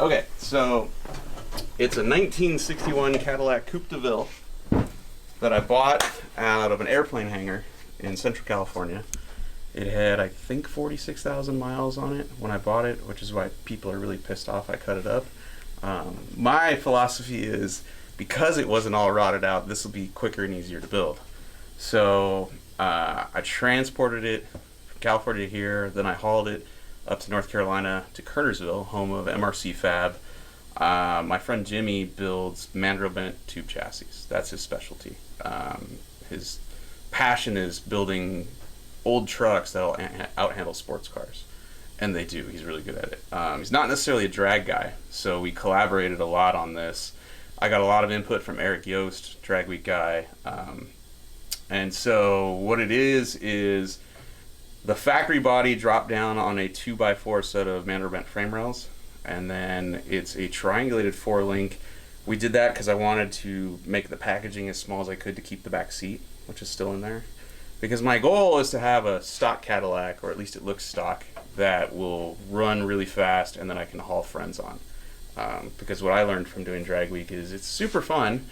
Okay, so it's a 1961 Cadillac Coupe de Ville that I bought out of an airplane hangar in Central California. It had, I think, 46,000 miles on it when I bought it, which is why people are really pissed off I cut it up. My philosophy is, because it wasn't all rotted out, this will be quicker and easier to build. So I transported it from California to here, then I hauled it up to North Carolina to Kernersville, home of MRC Fab. My friend Jimmy builds mandrel bent tube chassis. That's his specialty. His passion is building old trucks that'll out-handle sports cars. And they do. He's really good at it. He's not necessarily a drag guy, so we collaborated a lot on this. I got a lot of input from Eric Yost, Drag Week guy. And so what it is the factory body dropped down on a 2x4 set of mandrel bent frame rails, and then it's a triangulated 4-link. We did that because I wanted to make the packaging as small as I could to keep the back seat, which is still in there. Because my goal is to have a stock Cadillac, or at least it looks stock, that will run really fast and then I can haul friends on. Because what I learned from doing Drag Week is it's super fun,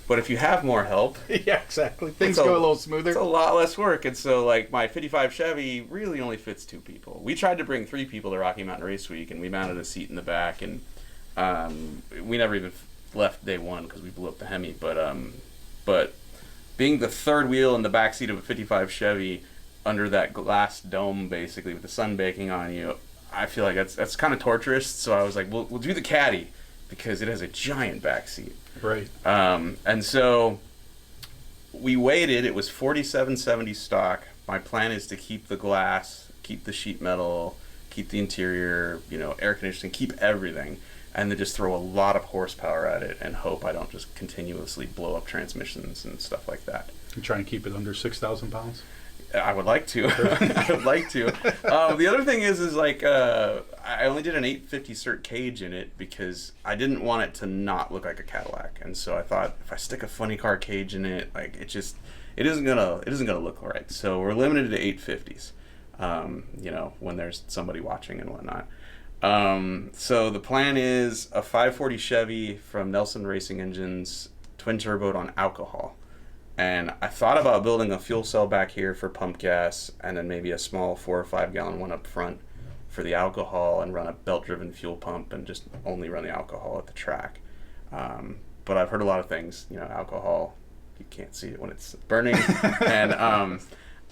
but if you have more help... Yeah, exactly. Things go a little smoother. It's a lot less work. And so, like, my 55 Chevy really only fits 2 people. We tried to bring 3 people to Rocky Mountain Race Week, and we mounted a seat in the back, and we never even left day one because we blew up the Hemi. But being the third wheel in the back seat of a 55 Chevy under that glass dome, basically, with the sun baking on you, I feel like that's kind of torturous. So I was like, we'll do the Caddy because it has a giant back seat. Right. And so we waited. It was 4770 stock. My plan is to keep the glass, keep the sheet metal, keep the interior, air conditioning, keep everything, and then just throw a lot of horsepower at it and hope I don't just continuously blow up transmissions and stuff like that. You trying to keep it under 6,000 pounds? I would like to. I would like to. The other thing is like I only did an 850 cert cage in it because I didn't want it to not look like a Cadillac, and so I thought if I stick a funny car cage in it, like it isn't gonna look right. So we're limited to 850s. When there's somebody watching and whatnot. So the plan is a 540 Chevy from Nelson Racing Engines, twin turboed on alcohol. And I thought about building a fuel cell back here for pump gas, and then maybe a small 4 or 5 gallon one up front for the alcohol, and run a belt-driven fuel pump and just only run the alcohol at the track. But I've heard a lot of things. Alcohol, you can't see it when it's burning, and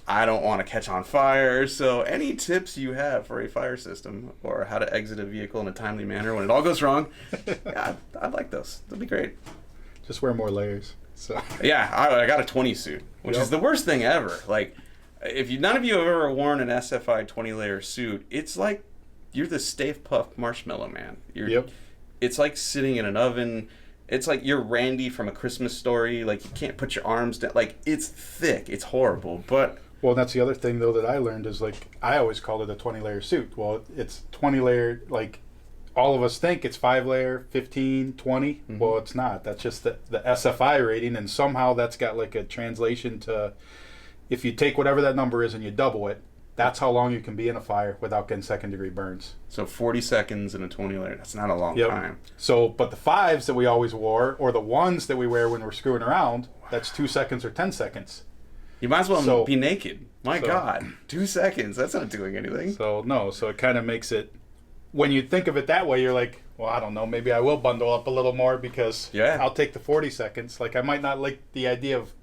I don't want to catch on fire. So any tips you have for a fire system or how to exit a vehicle in a timely manner when it all goes wrong, yeah, I'd like those. That'd be great. Just wear more layers. So. Yeah, I got a 20 suit, which is the worst thing ever. Like, if none of you have ever worn an SFI 20-layer suit, it's like you're the Stay Puft Marshmallow Man. It's like sitting in an oven. It's like you're Randy from A Christmas Story. Like, you can't put your arms down. Like, it's thick. It's horrible. But well, that's the other thing, though, that I learned is, like, I always called it a 20-layer suit. Well, it's 20-layer, like... All of us think it's 5-layer, 15, 20. Mm-hmm. Well, it's not. That's just the SFI rating, and somehow that's got like a translation to, if you take whatever that number is and you double it, that's how long you can be in a fire without getting second-degree burns. So 40 seconds in a 20-layer, that's not a long time. So, but the 5s that we always wore, or the 1s that we wear when we're screwing around, that's 2 seconds or 10 seconds. You might as well be naked. My God, 2 seconds, that's not doing anything. So it kind of makes it, when you think of it that way, you're like, well, I don't know, maybe I will bundle up a little more because I'll take the 40 seconds. Like, I might not like the idea of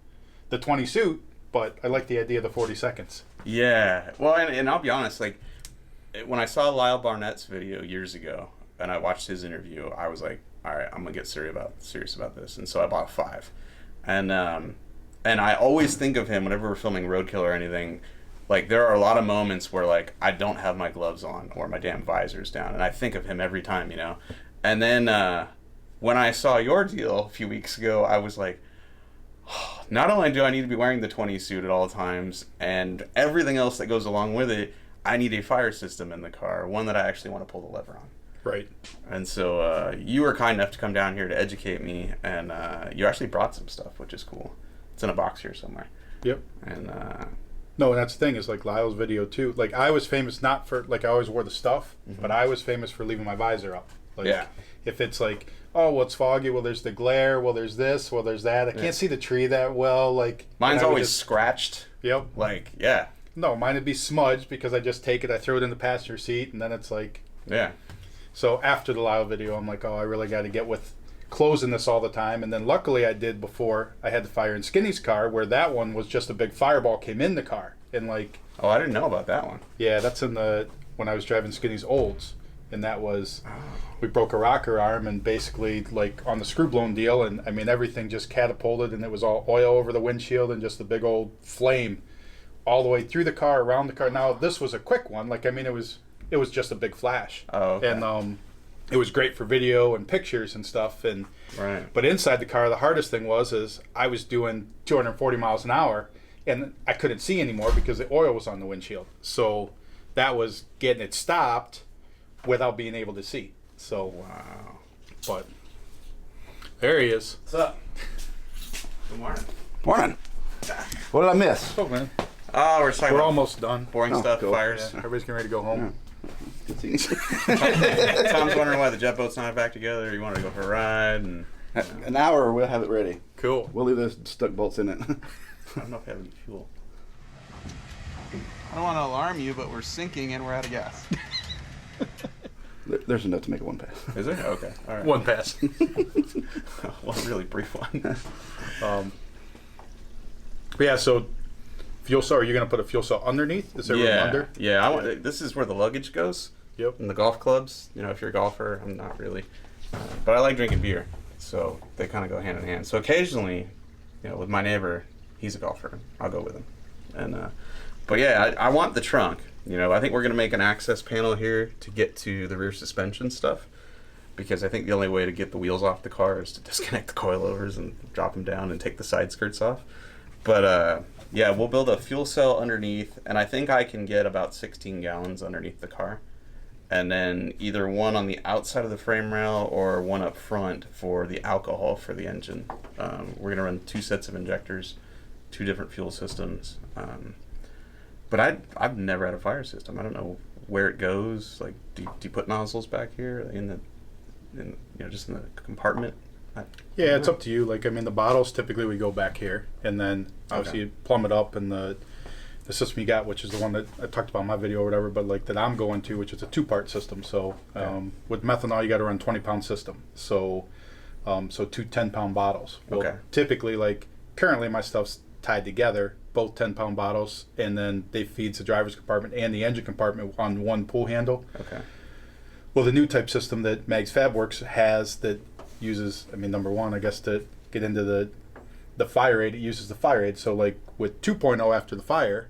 the 20 suit, but I like the idea of the 40 seconds. Yeah. Well, and I'll be honest, like, when I saw Lyle Barnett's video years ago and I watched his interview, I was like, all right, I'm going to get serious about this. And so I bought a 5. And I always think of him whenever we're filming Roadkill or anything. Like, there are a lot of moments where, like, I don't have my gloves on or my damn visor's down, and I think of him every time, And then when I saw your deal a few weeks ago, I was like, oh, not only do I need to be wearing the 20 suit at all times and everything else that goes along with it, I need a fire system in the car, one that I actually want to pull the lever on. Right. And so you were kind enough to come down here to educate me, and you actually brought some stuff, which is cool. It's in a box here somewhere. Yep. And no, and that's the thing, is like Lyle's video too. Like, I was famous not for, like, I always wore the stuff, but I was famous for leaving my visor up. Like, Yeah. if it's like, oh, well, it's foggy, well, there's the glare, well, there's this, well, there's that. I can't see the tree that well. Like, Mine's and I would always just, scratched. Yep. Like, yeah. No, mine would be smudged because I just take it, I throw it in the passenger seat, and then it's like. Yeah. So after the Lyle video, I'm like, oh, I really got to get with closing this all the time. And then luckily I did before I had the fire in Skinny's car, where that one was just a big fireball came in the car. And like. Oh, I didn't know about that one. Yeah, that's in the, when I was driving Skinny's Olds. And that was, we broke a rocker arm and basically like on the screw blown deal. And I mean, everything just catapulted and it was all oil over the windshield and just a big old flame all the way through the car, around the car. Now this was a quick one. Like, I mean, it was just a big flash. Oh, okay. And it was great for video and pictures and stuff. And right. But inside the car, the hardest thing is I was doing 240 miles an hour and I couldn't see anymore because the oil was on the windshield. So that was getting it stopped without being able to see. So Wow. but there he is. What's up? Good morning. Morning. What did I miss? Oh man, Oh, we're talking we're about almost done. boring Oh, stuff, cool. fires. Yeah, everybody's getting ready to go home. Good seeing you. Tom's wondering why the jet boat's not back together. You wanted to go for a ride, and An hour, we'll have it ready. Cool. We'll leave those stuck bolts in it. I don't know if I have any fuel. I don't want to alarm you, but we're sinking and we're out of gas. There's enough to make it one pass. Is there? Okay. All right. One pass. Well, really brief one. But yeah, so fuel cell. Are you gonna put a fuel cell underneath? Is there room under? Yeah. I want. This is where the luggage goes. Yep. In the golf clubs. You know, if you're a golfer, I'm not really, but I like drinking beer, so they kind of go hand in hand. So occasionally, you know, with my neighbor, he's a golfer. I'll go with him, and but yeah, I want the trunk. You know, I think we're gonna make an access panel here to get to the rear suspension stuff, because I think the only way to get the wheels off the car is to disconnect the coilovers and drop them down and take the side skirts off. But yeah, we'll build a fuel cell underneath, and I think I can get about 16 gallons underneath the car. And then either one on the outside of the frame rail or one up front for the alcohol for the engine. We're going to run 2 sets of injectors, 2 different fuel systems. But I've never had a fire system. I don't know where it goes. Like, do you put nozzles back here just in the compartment? Yeah, it's up to you. Like, I mean, the bottles typically we go back here, and then obviously you plumb it up, and the system you got, which is the one that I talked about in my video or whatever, but like that I'm going to, which is a 2-part system. So with methanol, you got to run 20-pound system. So 2 10-pound bottles. Well, Okay. typically, like currently, my stuff's tied together, both 10-pound bottles, and then they feeds the driver's compartment and the engine compartment on one pull handle. Okay. Well, the new type system that Mag's Fabworks has that uses, I mean, number one, I guess to get into the fire aid, it uses the fire aid. So like with 2.0 after the fire,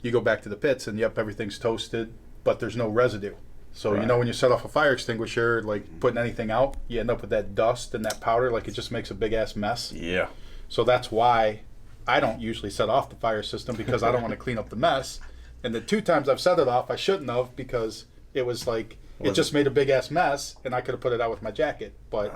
you go back to the pits and yep, everything's toasted, but there's no residue. So Right. you know when you set off a fire extinguisher, like putting anything out, you end up with that dust and that powder, like it just makes a big ass mess. Yeah. So that's why I don't usually set off the fire system, because I don't want to clean up the mess. And the 2 times I've set it off, I shouldn't have, because it was like, it just made a big ass mess, and I could have put it out with my jacket. But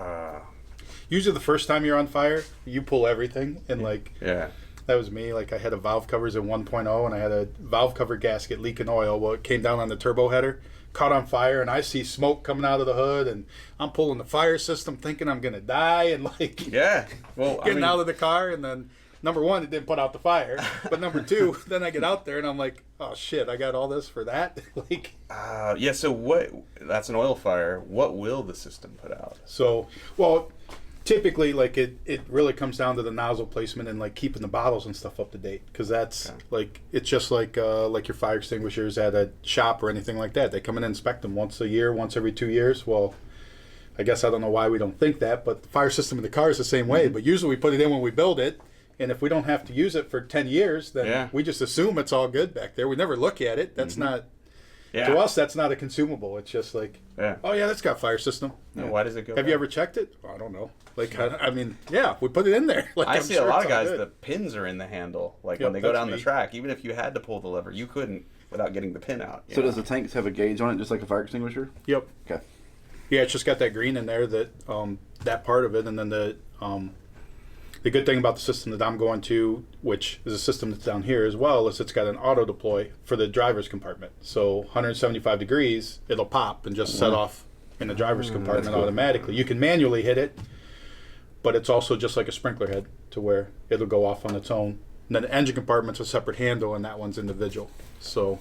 usually the first time you're on fire, you pull everything, and like Yeah. that was me. Like I had a valve covers in 1.0, and I had a valve cover gasket leaking oil. Well, it came down on the turbo header, caught on fire, and I see smoke coming out of the hood, and I'm pulling the fire system, thinking I'm gonna die, and like Yeah. Well, getting out of the car, and then number one, it didn't put out the fire, but number two, then I get out there and I'm like, oh shit, I got all this for that. Like, yeah. So what? That's an oil fire. What will the system put out? so, well, typically, like it really comes down to the nozzle placement and like keeping the bottles and stuff up to date, because that's like it's just like your fire extinguishers at a shop or anything like that. They come in and inspect them once a year, once every 2 years. Well, I guess I don't know why we don't think that, but the fire system in the car is the same way. But usually we put it in when we build it. And if we don't have to use it for 10 years, then we just assume it's all good back there. We never look at it. That's not, to us, that's not a consumable. It's just like, oh yeah, that's got fire system. Yeah. Why does it go? Have you ever checked it? I don't know. Like, I mean, yeah, we put it in there. Like, I I'm see sure a lot it's of all guys, good. the pins are in the handle. Like Yep, when they go that's down the me. track, even if you had to pull the lever, you couldn't without getting the pin out. So does the tanks have a gauge on it, just like a fire extinguisher? Yep. Okay. Yeah, it's just got that green in there, that part of it, and then the good thing about the system that I'm going to, which is a system that's down here as well, is it's got an auto deploy for the driver's compartment. So 175 degrees, it'll pop and just set off in the driver's that's compartment cool. automatically. You can manually hit it, but it's also just like a sprinkler head to where it'll go off on its own. And then the engine compartment's a separate handle, and that one's individual. So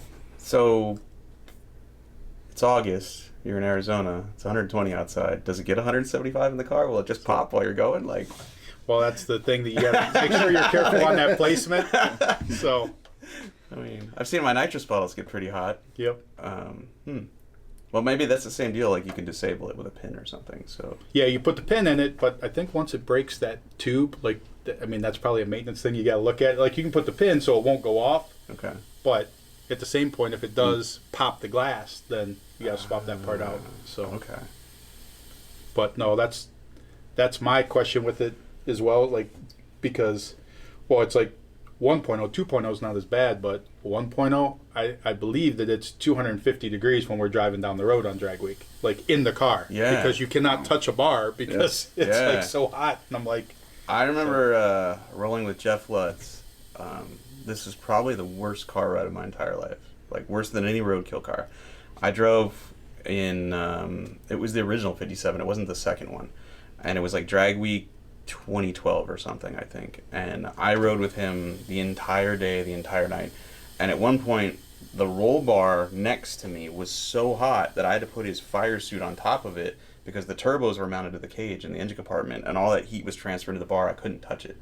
it's August. You're in Arizona. It's 120 outside. Does it get 175 in the car? Will it just pop while you're going? Like, well, that's the thing that you got to make sure you're careful on that placement. So, I mean, I've seen my nitrous bottles get pretty hot. yep. Well, maybe that's the same deal. Like, you can disable it with a pin or something. So Yeah, you put the pin in it, but I think once it breaks that tube, like, I mean, that's probably a maintenance thing you got to look at. Like, you can put the pin so it won't go off, okay. but at the same point, if it does pop the glass, then you got to swap that part out. So, Okay. but no, that's my question with it as well. Like, because, well, it's like 1.0, 2.0 is not as bad, but 1.0, I believe that it's 250 degrees when we're driving down the road on drag week, like in the car. Yeah. Because you cannot touch a bar because it's Yeah. like so hot. And I'm like, I remember rolling with Jeff Lutz. This is probably the worst car ride of my entire life. Like, worse than any roadkill car. I drove in, it was the original 57. It wasn't the second one. And it was like drag week 2012 or something, I think. And I rode with him the entire day, the entire night. And at one point, the roll bar next to me was so hot that I had to put his fire suit on top of it because the turbos were mounted to the cage in the engine compartment, and all that heat was transferred to the bar. I couldn't touch it.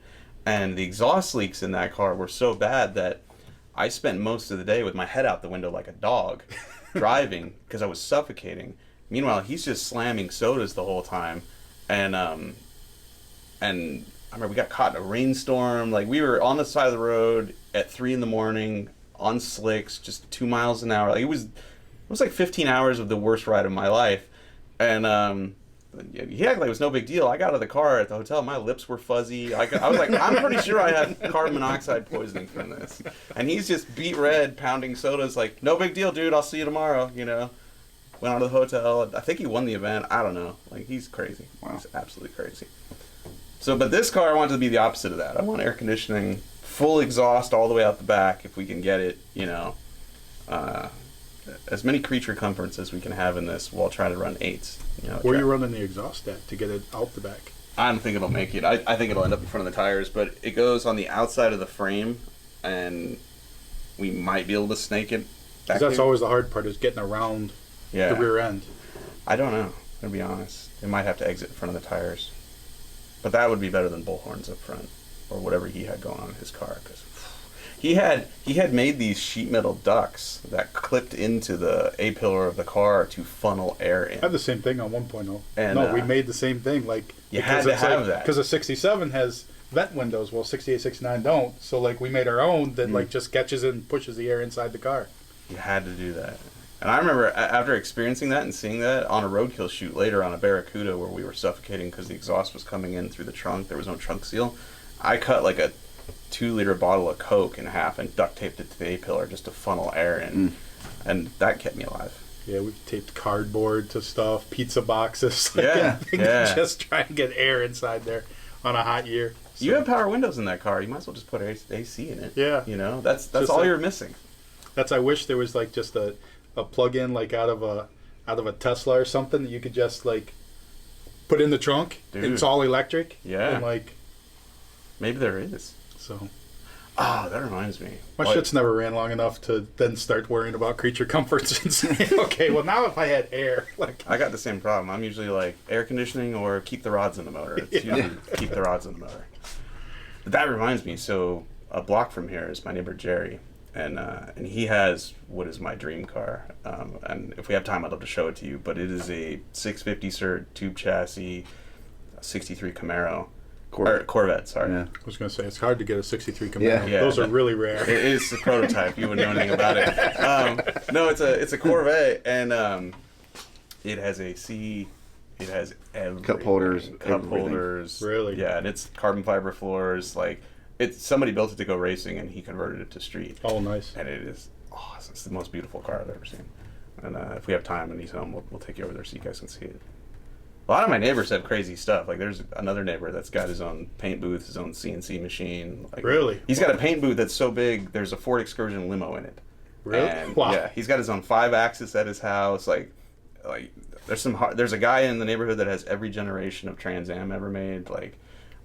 And the exhaust leaks in that car were so bad that I spent most of the day with my head out the window like a dog driving because I was suffocating. Meanwhile, he's just slamming sodas the whole time. And I remember we got caught in a rainstorm. Like, we were on the side of the road at 3 a.m. on slicks, just 2 miles an hour. Like, it was like 15 hours of the worst ride of my life. And he acted like it was no big deal. I got out of the car at the hotel. My lips were fuzzy. I was like, I'm pretty sure I had carbon monoxide poisoning from this. And he's just beet red, pounding sodas, like, no big deal, dude. I'll see you tomorrow. You know, went on to the hotel. I think he won the event. I don't know. Like, he's crazy. Wow. He's absolutely crazy. So, but this car, I want it to be the opposite of that. I want air conditioning, full exhaust all the way out the back if we can get it. You know, as many creature comforts as we can have in this while trying to run 8s. You know, where are you running the exhaust at to get it out the back? I don't think it'll make it. I think it'll end up in front of the tires, but it goes on the outside of the frame, and we might be able to snake it back. 'Cause that's there. always the hard part, is getting around Yeah. the rear end. I don't know, to be honest. It might have to exit in front of the tires. But that would be better than bullhorns up front, or whatever he had going on in his car, because he had made these sheet metal ducts that clipped into the A-pillar of the car to funnel air in. I had the same thing on 1.0. And, no, we made the same thing. Like, you had to have that. Because the 67 has vent windows. Well, 68, 69 don't. So, like, we made our own that, like, just catches and pushes the air inside the car. You had to do that. And I remember after experiencing that and seeing that on a roadkill shoot later on a Barracuda where we were suffocating because the exhaust was coming in through the trunk. There was no trunk seal. I cut like a 2-liter bottle of Coke in half and duct taped it to the A-pillar just to funnel air in. And that kept me alive. Yeah, we taped cardboard to stuff, pizza boxes, Yeah, yeah. just try and get air inside there on a hot year. So, You have power windows in that car. You might as well just put AC in it. Yeah. You know, that's Just all like- you're missing. I wish there was like just a plug-in like out of a Tesla or something that you could just like put in the trunk. Dude. And it's all electric. Yeah. And like, Maybe there is. so Oh, that reminds me. my Like- shit's never ran long enough to then start worrying about creature comforts and say, okay, well now if I had air, like, I got the same problem. I'm usually like air conditioning or keep the rods in the motor. It's usually keep the rods in the motor. But that reminds me. So a block from here is my neighbor Jerry, and he has what is my dream car. And if we have time, I'd love to show it to you. But it is a 650 cert tube chassis, 63 Camaro. Corvette, sorry. Yeah. I was going to say, it's hard to get a 63 Camaro. Yeah. Yeah, Those are that- really rare. It is a prototype. You wouldn't know anything about it. No, it's a Corvette, and it has AC. It has everything. Cup holders, Cup everything. holders. Really? Yeah, and it's carbon fiber floors. Like, somebody built it to go racing, and he converted it to street. Oh, nice. And it is awesome. It's the most beautiful car I've ever seen. And if we have time and he's home, we'll take you over there so you guys can see it. A lot of my neighbors have crazy stuff. Like, there's another neighbor that's got his own paint booth, his own CNC machine. Like, Really? He's got a paint booth that's so big, there's a Ford Excursion limo in it. Really? And, Wow. yeah, he's got his own 5-axis at his house. Like like there's a guy in the neighborhood that has every generation of Trans Am ever made. Like,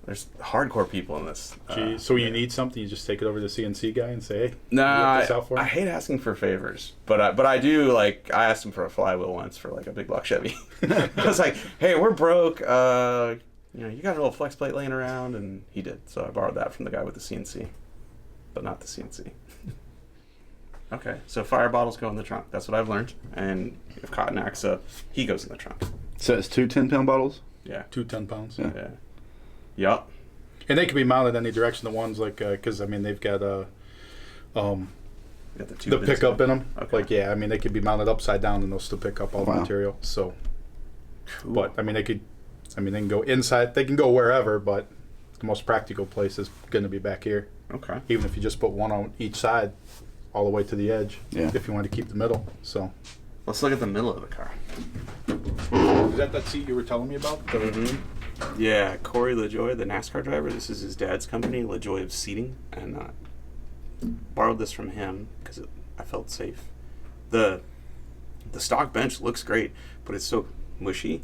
there's hardcore people in this. Gee, so when you need something, you just take it over to the CNC guy and say, "Hey, Nah, you get this out for me?" I hate asking for favors, but I do, like, I asked him for a flywheel once for like a big block Chevy. I was like, "Hey, we're broke. You got a little flex plate laying around," and he did. So I borrowed that from the guy with the CNC, but not the CNC. Okay, so fire bottles go in the trunk. That's what I've learned. And if Cotton acts up, he goes in the trunk. So it's 2 10-pound bottles? Yeah. 2 10-pounds. Yeah. Yup. And they can be mounted any direction. The ones like, because I mean they've got You got the the tube pickup inside. in them. Okay. Like they could be mounted upside down and they'll still pick up all the Wow. material. So, Cool. but they can go inside. They can go wherever, but the most practical place is going to be back here. Okay. Even if you just put one on each side, all the way to the edge. Yeah. If you want to keep the middle. So. Let's look at the middle of the car. Is that seat you were telling me about? Yeah, Corey LaJoy, the NASCAR driver. This is his dad's company, LaJoy of Seating, and borrowed this from him because I felt safe. The stock bench looks great, but it's so mushy.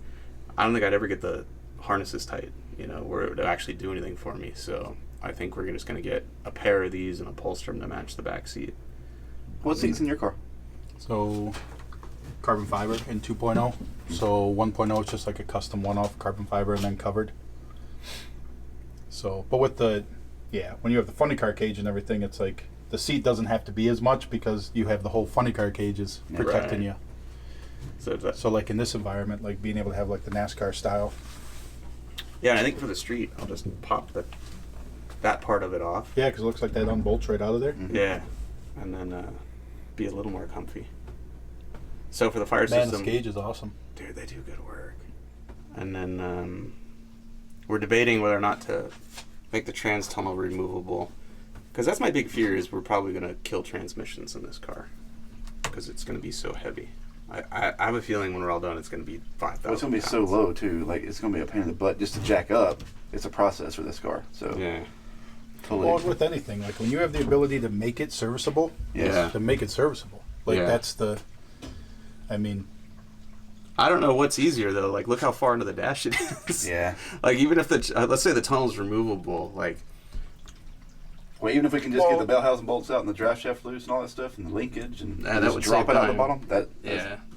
I don't think I'd ever get the harnesses tight, where it would actually do anything for me. So I think we're just going to get a pair of these and upholster them to match the back seat. What seat's in your car? So, carbon fiber in 2.0. So 1.0 is just like a custom one-off carbon fiber and then covered. So, but with when you have the funny car cage and everything, it's like the seat doesn't have to be as much because you have the whole funny car cages protecting Right. you. So like in this environment, like being able to have like the NASCAR style. Yeah, and I think for the street, I'll just pop that part of it off. Yeah, because it looks like that unbolts right out of there. Yeah, and then be a little more comfy. So for the fire Man, system, this cage is awesome. dude, they do good work. And then we're debating whether or not to make the trans tunnel removable, because that's my big fear is we're probably going to kill transmissions in this car because it's going to be so heavy. I have a feeling when we're all done, it's going to be 5,000. Well, it's going to be so low, too. Like, it's going to be a pain in the butt just to jack up. It's a process for this car. So, Yeah. totally. Well, with anything, like when you have the ability to make it serviceable, Yeah. to make it serviceable. Like Yeah. that's the, I mean, I don't know what's easier though. Like, look how far into the dash it is. Yeah. Like, even if let's say the tunnel's removable, like, Well, even if we can just Well- get the bell housing bolts out and the draft shaft loose and all that stuff and the linkage and Yeah, that just would drop save it out the time. bottom, that's,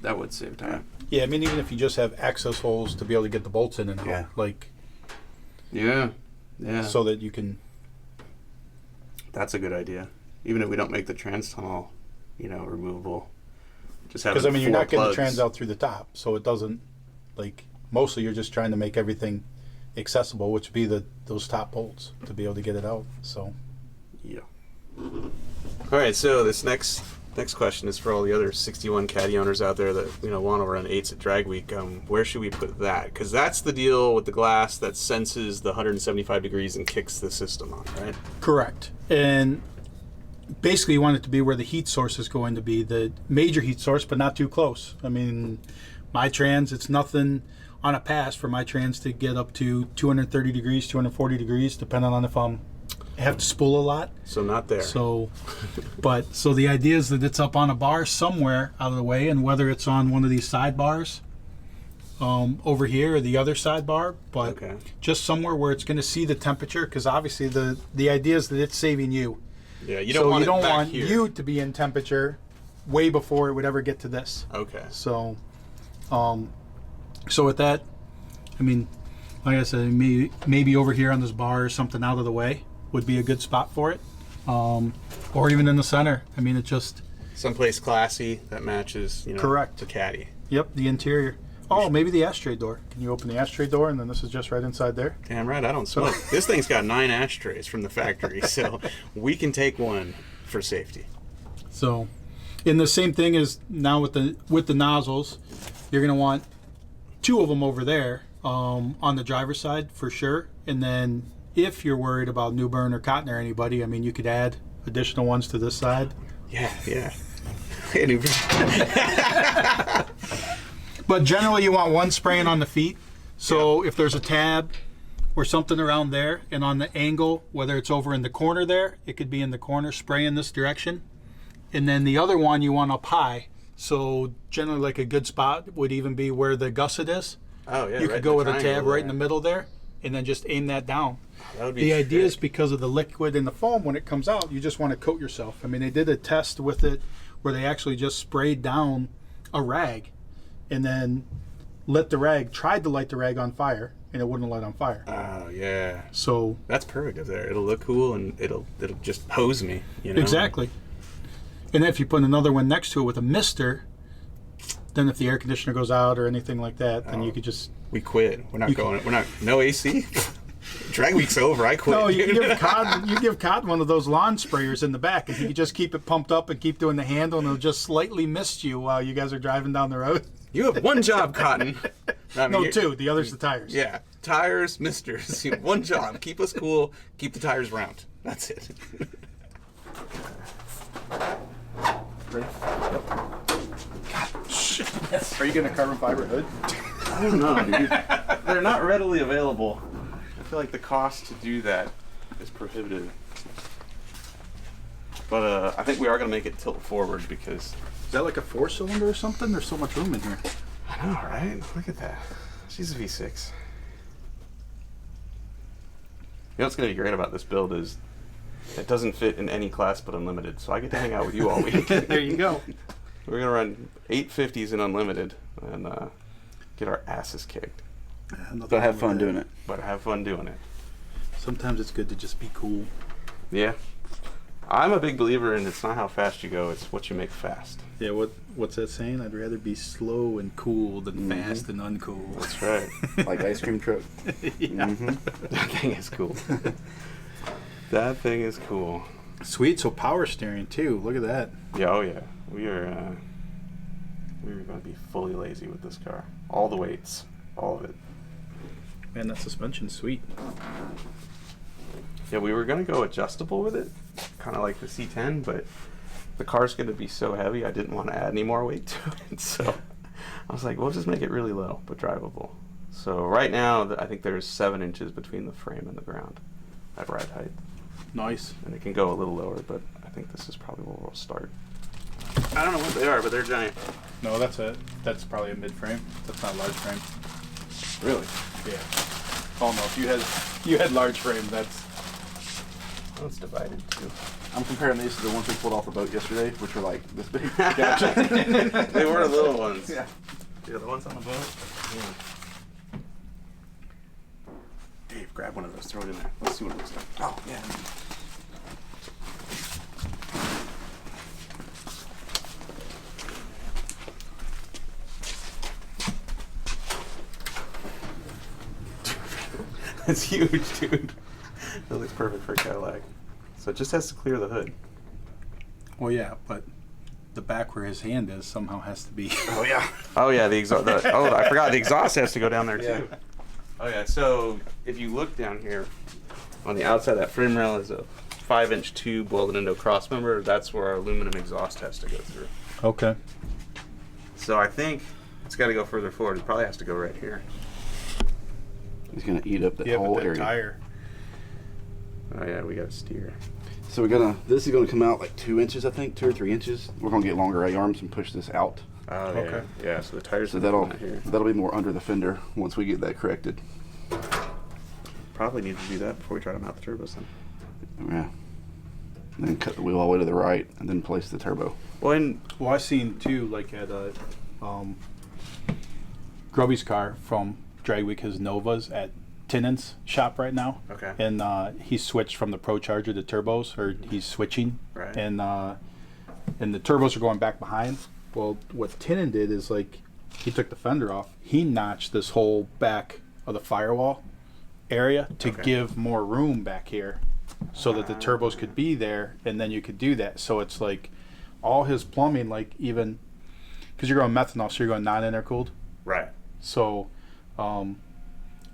that would save time. yeah, I mean, even if you just have access holes to be able to get the bolts in and out, Yeah. like Yeah. Yeah. so that you can. That's a good idea. Even if we don't make the trans tunnel, removable, just have. Because I mean, you're four not getting the plugs. trans out through the top, so it doesn't. Like mostly, you're just trying to make everything accessible, which would be those top bolts to be able to get it out. So. Yeah. All right. So this next question is for all the other 61 Caddy owners out there that want to run 8s at Drag Week. Where should we put that? Because that's the deal with the glass that senses the 175 degrees and kicks the system on, right? Correct. And basically, you want it to be where the heat source is going to be, the major heat source, but not too close. I mean, my trans, it's nothing on a pass for my trans to get up to 230 degrees, 240 degrees, depending on if I have to spool a lot. So not there. So, so the idea is that it's up on a bar somewhere out of the way, and whether it's on one of these sidebars over here or the other sidebar, but Okay. just somewhere where it's going to see the temperature, because obviously the idea is that it's saving you. Yeah, you don't want you don't it back want here. you to be in temperature way before it would ever get to this. Okay. So, so with that, I mean, like I said, maybe over here on this bar or something out of the way would be a good spot for it, or even in the center. I mean, it just Someplace classy that matches, Correct. the Caddy. the interior. Oh, maybe the ashtray door. Can you open the ashtray door and then this is just right inside there? Damn right, I don't smoke. This thing's got 9 ashtrays from the factory, so we can take one for safety. So, and the same thing is now with the nozzles, you're gonna want 2 of them over there on the driver's side for sure, and then if you're worried about New Bern or Cotton or anybody, I mean, you could add additional ones to this side. Yeah. But generally, you want one spraying on the feet. So if there's a tab or something around there, and on the angle, whether it's over in the corner there, it could be in the corner, spray in this direction. And then the other one you want up high, So generally, like a good spot would even be where the gusset is. Oh yeah. You right could go with a tab triangle right in there. the middle there, and then just aim that down. That would be The idea is sick. because of the liquid in the foam, when it comes out, you just want to coat yourself. I mean, they did a test with it where they actually just sprayed down a rag and then tried to light the rag on fire, and it wouldn't light on fire. Oh yeah. So That's perfect up there. It'll look cool and it'll just hose me. You know. exactly. And if you put another one next to it with a mister, then if the air conditioner goes out or anything like that, then you could just We quit. We're not going. We're not. No AC. Drag week's over. I quit. no. You dude. give Cotton one of those lawn sprayers in the back, and he could just keep it pumped up and keep doing the handle, and it'll just slightly mist you while you guys are driving down the road. You have one job, Cotton. I mean, No, you're- two. The other's the tires. Yeah, tires, misters. You have one job: keep us cool, keep the tires round. That's it. Ready? Are you getting a carbon fiber hood? I don't know, dude. They're not readily available. I feel like the cost to do that is prohibitive. But I think we are going to make it tilt forward because... Is that like a 4-cylinder or something? There's so much room in here. I know, right? Look at that. She's a V6. You know what's going to be great about this build is it doesn't fit in any class but unlimited, so I get to hang out with you all week. There you go. We're going to run 850s in unlimited and get our asses kicked. But have fun doing it. But have fun doing it. Sometimes it's good to just be cool. Yeah. I'm a big believer in it's not how fast you go, it's what you make fast. Yeah, what's that saying? I'd rather be slow and cool than fast and uncool. That's right. Like ice cream truck. Yeah. That thing is cool. That thing is cool. Sweet, so power steering too. Look at that. Yeah, oh yeah. We are going to be fully lazy with this car. All the weights. All of it. Man, that suspension's sweet. Yeah, we were going to go adjustable with it. Kind of like the C10, but the car's going to be so heavy I didn't want to add any more weight to it. So I was like, we'll just make it really low, but drivable. So right now, I think there's 7 inches between the frame and the ground at ride height. Nice. And it can go a little lower, but I think this is probably where we'll start. I don't know what they are, but they're giant. No, that's probably a mid frame. That's not a large frame. Really? Yeah. Oh no, if you had large frame, that's Oh, it's divided too. I'm comparing these to the ones we pulled off the boat yesterday, which were like this big. They were little ones. Yeah. Yeah, the ones on the boat. Yeah. Dave, grab one of those, throw it in there. Let's see what it looks like. Oh yeah. That's huge, dude. That looks perfect for a Cadillac. So it just has to clear the hood. well, yeah, but the back where his hand is somehow has to be. Oh yeah. Oh yeah, the exhaust. Oh, I forgot the exhaust has to go down there too. Yeah. Oh yeah. So if you look down here, on the outside of that frame rail is a 5-inch tube welded into a cross member. That's where our aluminum exhaust has to go through. Okay. So I think it's got to go further forward. It probably has to go right here. He's gonna eat up that Yeah, whole but that area. tire. Oh yeah, we got to steer. So this is gonna come out like 2 inches, I think, 2 or 3 inches. We're gonna get longer A-arms and push this out. Oh Okay. yeah. Yeah. So the tires So are that'll not here. be more under the fender once we get that corrected. Probably need to do that before we try to mount the turbos then. Yeah. And then cut the wheel all the way to the right and then place the turbo. Well, and Well, I seen too, like at Grubby's car from Drag Week, his Novas at Tinnan's shop right now. Okay. And he switched from the Pro Charger to turbos, or he's switching. Right. And the turbos are going back behind. Well, what Tinnan did is like he took the fender off. He notched this whole back of the firewall area to Okay. give more room back here, so that the turbos could be there, and then you could do that. So it's like all his plumbing, like even because you're going methanol, so you're going non-intercooled. right. So, to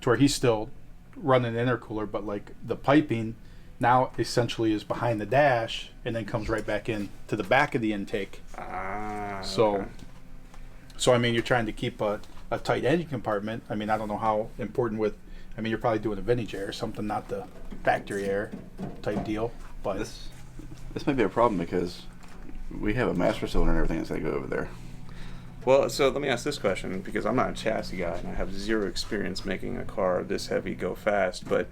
where he's still running an intercooler, but like the piping now essentially is behind the dash and then comes right back in to the back of the intake. Ah. So, okay. so I mean, you're trying to keep a tight engine compartment. I mean, I don't know how important with. I mean, you're probably doing a vintage air or something, not the factory air type deal. But This may be a problem because we have a master cylinder and everything that's gonna go over there. Well, so let me ask this question, because I'm not a chassis guy and I have zero experience making a car this heavy go fast, but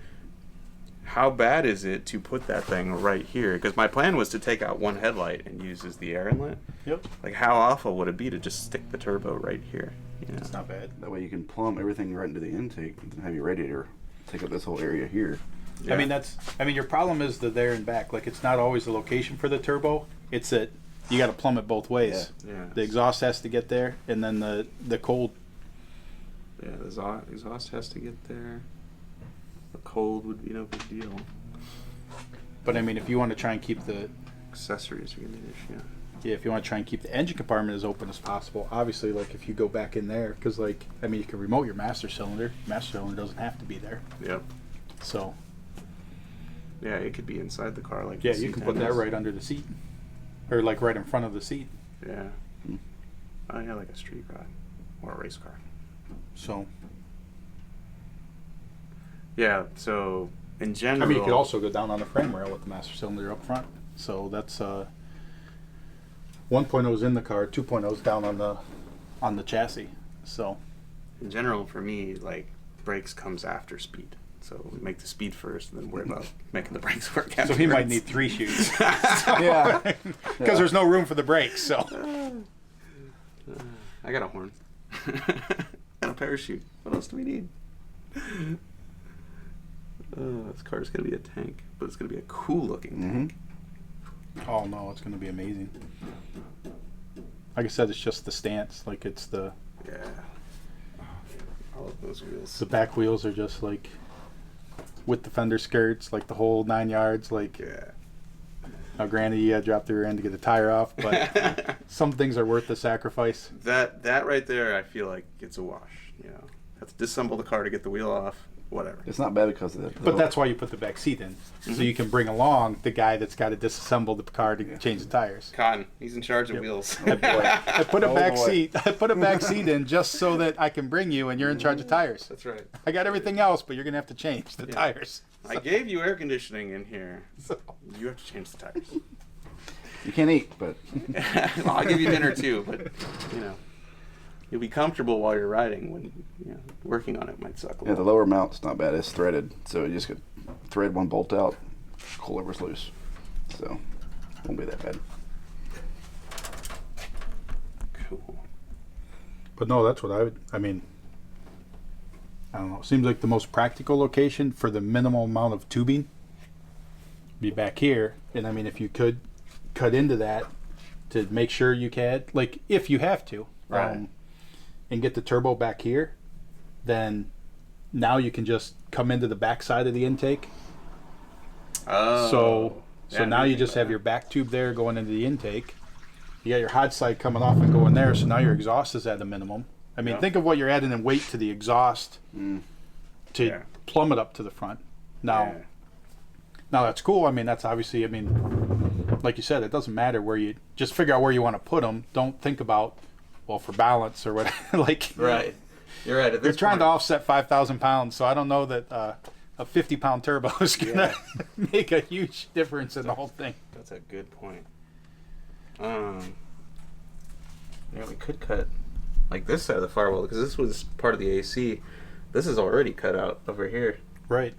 how bad is it to put that thing right here? Because my plan was to take out one headlight and use as the air inlet. Yep. Like, how awful would it be to just stick the turbo right here? You know? It's not bad. That way you can plumb everything right into the intake and have your radiator take up this whole area here. Yeah. I mean, your problem is the there and back. Like, it's not always the location for the turbo. It's that you got to plumb it both ways. Yeah. The exhaust has to get there, and then the cold. Yeah, the exhaust has to get there. The cold would be no big deal. But I mean, if you want to try and keep the Accessories are gonna be an issue. yeah, if you want to try and keep the engine compartment as open as possible, obviously, like if you go back in there, because like I mean, you can remote your master cylinder. Master cylinder doesn't have to be there. Yep. So Yeah, it could be inside the car, like yeah, the you can C10 put that is. right under the seat, or like right in front of the seat. Yeah. Hmm. Oh yeah, like a street ride or a race car. So Yeah. So in general, I mean, you could also go down on the frame rail with the master cylinder up front. So that's 1.0 is in the car, 2.0 is down on the chassis. So in general, for me, like brakes comes after speed. So we make the speed first, and then worry about making the brakes work after. he might need 3 chutes Yeah. because there's no room for the brakes. So I got a horn. And a parachute. What else do we need? This car's gonna be a tank, but it's gonna be a cool looking tank. oh no, it's going to be amazing. Like I said, it's just the stance. Like it's the Yeah. Oh, all of those wheels. back wheels are just like with the fender skirts, like the whole 9 yards. Like Yeah. now, granted, you dropped the rear end to get the tire off, but some things are worth the sacrifice. That right there, I feel like it's a wash. You know, have to disassemble the car to get the wheel off. Whatever. It's not bad because of that. But that's why you put the back seat in, so you can bring along the guy that's got to disassemble the car to change the tires. Cotton, he's in charge of wheels. I put a Oh, back boy. seat. I put a back seat in just so that I can bring you, and you're in charge of tires. That's right. I got everything else, but you're gonna have to change the tires. I gave you air conditioning in here. So- You have to change the tires. You can't eat, but Well, I'll give you dinner too, but you know, you'll be comfortable while you're riding. When you know, working on it might suck a yeah, little. the lower mount's not bad. It's threaded, so you just could thread one bolt out, coilover's loose, so won't be that bad. Cool. But no, that's what I would. I mean, I don't know. It seems like the most practical location for the minimal amount of tubing be back here. And I mean, if you could cut into that to make sure you can, like, if you have to, Right. and get the turbo back here, then now you can just come into the back side of the intake. Oh. So Yeah, now you just have your back tube there going into the intake. You got your hot side coming off and going there, so now your exhaust is at a minimum. I mean, Yeah. think of what you're adding in weight to the exhaust to Yeah. plumb it up to the front. Now, Yeah. now that's cool. I mean, that's obviously, I mean, like you said, it doesn't matter where you, just figure out where you want to put them. Don't think about, well, for balance or whatever. Like, Right. You're right. At they're this trying to point- offset 5,000 pounds, so I don't know that a 50-pound turbo is gonna make a huge difference in the whole thing. That's a good point. Yeah, we could cut like this side of the firewall because this was part of the AC. This is already cut out over here. Right.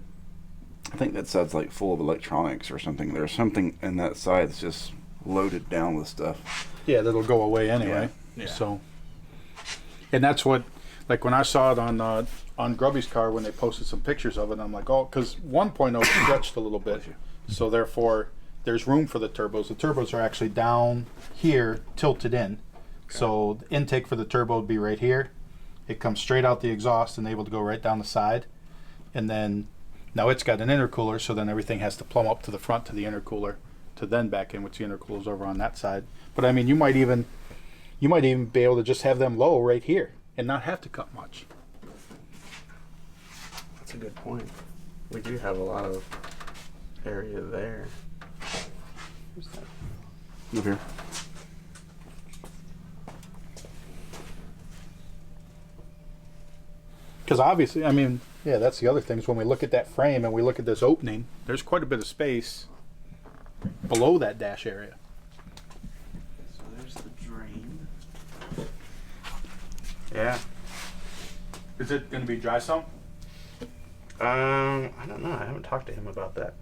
I think that side's like full of electronics or something. There's something in that side that's just loaded down with stuff. Yeah, that'll go away anyway. Yeah. Yeah. So, and that's what, like when I saw it on Grubby's car when they posted some pictures of it, I'm like, oh, because 1.0 stretched a little bit, so therefore there's room for the turbos. The turbos are actually down here, tilted in. So the intake for the turbo would be right here. It comes straight out the exhaust and able to go right down the side. And then now it's got an intercooler, so then everything has to plumb up to the front to the intercooler to then back in, which the intercooler's over on that side. But I mean, you might even be able to just have them low right here and not have to cut much. That's a good point. We do have a lot of area there. Where's that? Over here. Because obviously, I mean, yeah, that's the other thing is when we look at that frame and we look at this opening, there's quite a bit of space below that dash area. So there's the drain. Yeah. Is it going to be dry sump? I don't know. I haven't talked to him about that.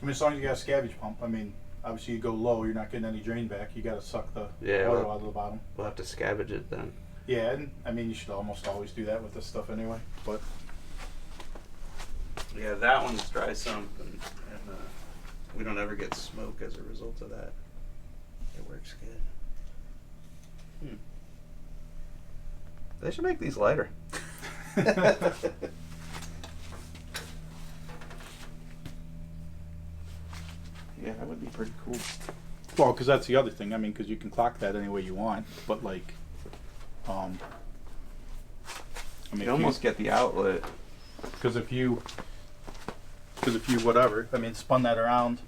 I mean, as long as you got a scavenge pump. I mean, obviously you go low, you're not getting any drain back. You got to suck the oil out of the bottom. We'll have to scavenge it then. Yeah, and I mean, you should almost always do that with this stuff anyway. But Yeah, that one's dry sump, and we don't ever get smoke as a result of that. It works good. They should make these lighter. Yeah, that would be pretty cool. well, because that's the other thing. I mean, because you can clock that any way you want. But like, I mean, You almost get the outlet. because if you whatever, I mean, spun that around,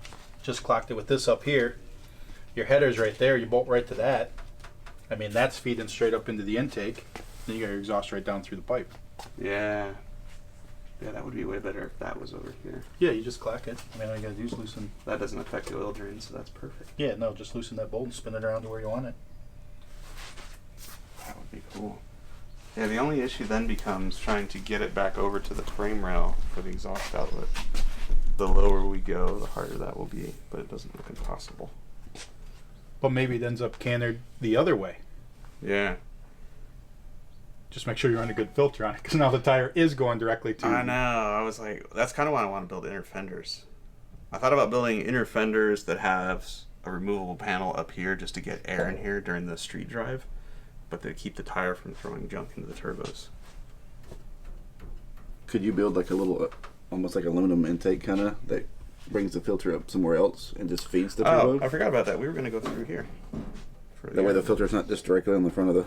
just clocked it with this up here. Your header's right there. You bolt right to that. I mean, that's feeding straight up into the intake. Then you got your exhaust right down through the pipe. Yeah. Yeah, that would be way better if that was over here. Yeah, you just clock it. I mean, all you gotta do is loosen. That doesn't affect the oil drain, so that's perfect. Yeah, no, just loosen that bolt and spin it around to where you want it. That would be cool. Yeah, the only issue then becomes trying to get it back over to the frame rail for the exhaust outlet. The lower we go, the harder that will be, but it doesn't look impossible. But maybe it ends up cantered the other way. Yeah. Just make sure you run a good filter on it, because now the tire is going directly to. I know. I was like, that's kind of why I want to build inner fenders. I thought about building inner fenders that have a removable panel up here just to get air in here during the street drive, but to keep the tire from throwing junk into the turbos. Could you build like a little, almost like aluminum intake kind of that brings the filter up somewhere else and just feeds the turbo? Oh, I forgot about that. We were going to go through here. That way the filter's not just directly on the front of the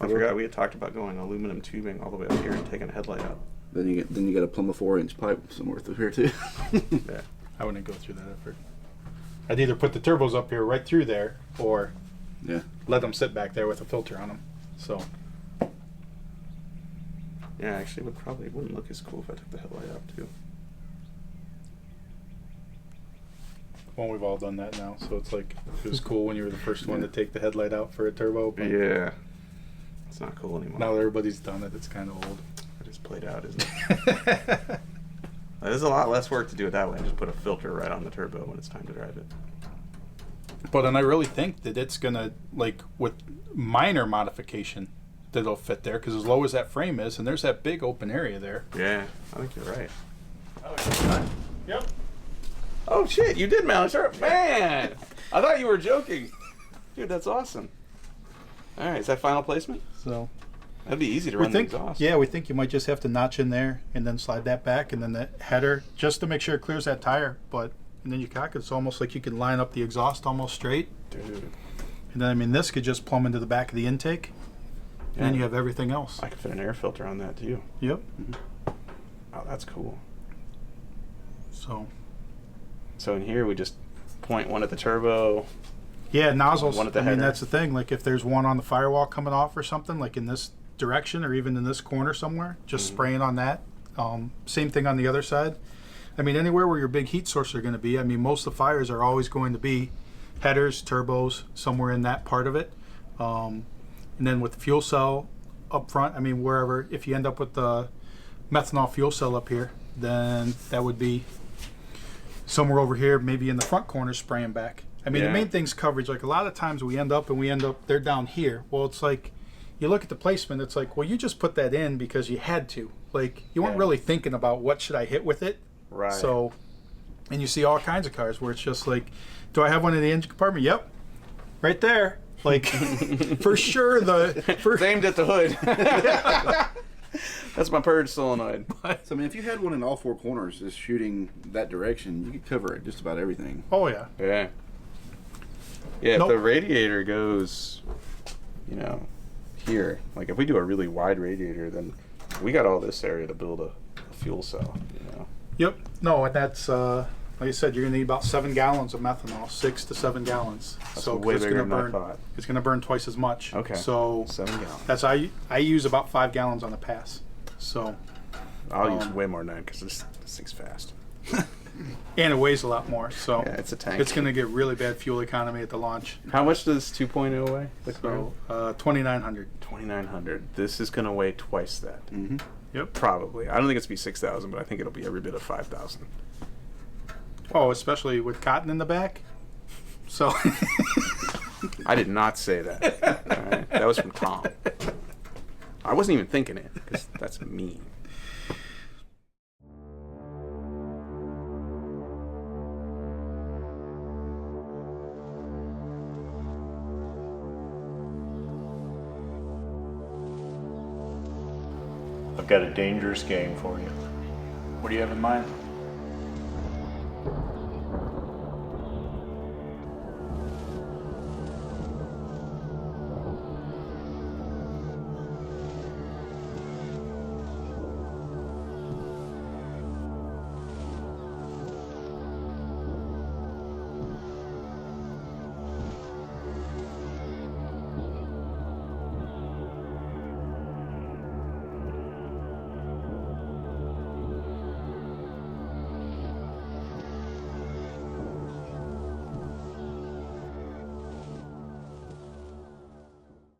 I forgot we had talked about going aluminum tubing all the way up here and taking a headlight out. Then you get a plumb of 4-inch pipe somewhere through here too. Yeah. I wouldn't go through that effort. I'd either put the turbos up here right through there, or Yeah. let them sit back there with a filter on them. So Yeah, actually, it wouldn't look as cool if I took the headlight out too. well, we've all done that now. So it's like it was cool when you were the first one to take the headlight out for a turbo. But Yeah. It's not cool anymore. now that everybody's done it, it's kind of old. It is played out, isn't it? There's a lot less work to do it that way. Just put a filter right on the turbo when it's time to drive it. But and I really think that it's gonna, like, with minor modification, that it'll fit there, because as low as that frame is, and there's that big open area there. Yeah, I think you're right. Yep. Oh shit, you did mount it. Man! I thought you were joking. Dude, that's awesome. Alright, is that final placement? So That'd be easy to we run the think, exhaust. yeah, we think you might just have to notch in there and then slide that back, and then the header, just to make sure it clears that tire. But and then you cock it, it's almost like you can line up the exhaust almost straight. Dude. And then I mean, this could just plumb into the back of the intake, and then you have everything else. I could fit an air filter on that too. Yep. Oh, that's cool. So So in here we just point one at the turbo. yeah, nozzles. One at the I mean, header. that's the thing. Like if there's one on the firewall coming off or something, like in this direction or even in this corner somewhere, just spraying on that. Same thing on the other side. I mean, anywhere where your big heat sources are going to be. I mean, most of the fires are always going to be headers, turbos, somewhere in that part of it. And then with the fuel cell up front, I mean, wherever, if you end up with the methanol fuel cell up here, then that would be somewhere over here, maybe in the front corner, spraying back. I mean, Yeah. the main thing's coverage. Like a lot of times we end up, they're down here. Well, it's like, you look at the placement, it's like, well, you just put that in because you had to. Like, you weren't Yeah. really thinking about what should I hit with it. Right. So, and you see all kinds of cars where it's just like, do I have one in the engine compartment? Yep, right there. Like, for sure It's aimed at the hood. That's my purge solenoid. So I mean, if you had one in all four corners just shooting that direction, you could cover just about everything. Oh yeah. Yeah. Yeah, Nope. if the radiator goes, here, like if we do a really wide radiator, then we got all this area to build a fuel cell, Yep. No, and that's like I said, you're gonna need about 7 gallons of methanol, 6 to 7 gallons. That's so way it's bigger gonna than I burn. thought. It's gonna burn twice as much. Okay. So 7 gallons. that's I use about 5 gallons on a pass. So I'll use way more than that because this thing's fast. And it weighs a lot more, so Yeah, it's a tank. it's going to get really bad fuel economy at the launch. How much does 2.0 weigh? The So 2,900. 2,900. This is going to weigh twice that. Mm-hmm. Yep. Probably. I don't think it's be 6,000, but I think it'll be every bit of 5,000. Oh, especially with cotton in the back. So I did not say that. All right? That was from Tom. I wasn't even thinking it because that's mean. I've got a dangerous game for you. what do you have in mind?